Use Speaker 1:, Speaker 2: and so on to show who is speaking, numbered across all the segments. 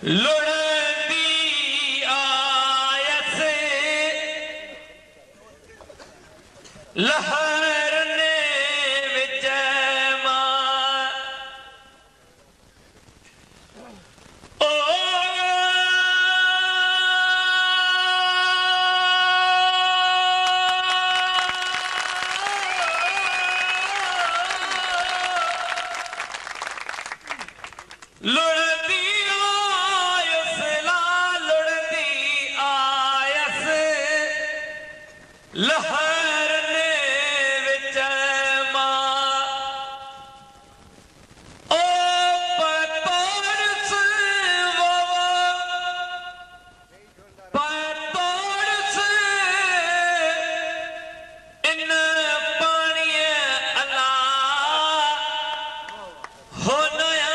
Speaker 1: लुढ़ंदी आयस लहरने विच मां ओ लुढ़ंदी आयस लुढ़ंदी आयस लहरने विच मां ओ पतोड़स पतोड़स इन पाणीअ अला हो नया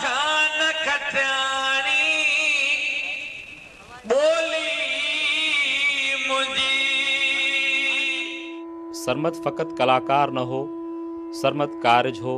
Speaker 1: खान खटियाणी बोली मुंहिंजी।
Speaker 2: सरमत फ़क़त कलाकार न हो, सरमत कारज हो।